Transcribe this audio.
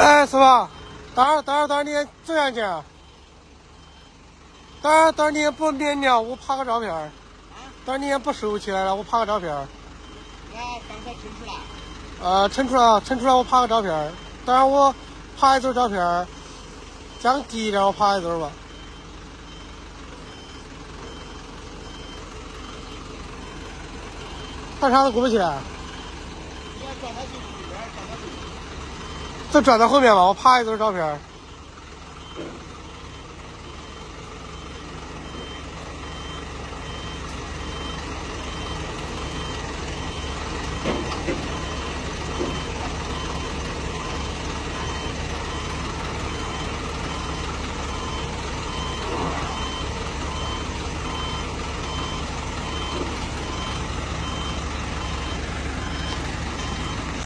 哎，师傅，等会儿你走下去。等会儿你不免了，我拍个照片。等会儿你也不收起来了，我拍个照片。那刚才称出来。称出来，我拍个照片。等会儿我拍一组照片，降低一点，我拍一组吧。干啥都过不去。就转到后面吧，我拍一组照片。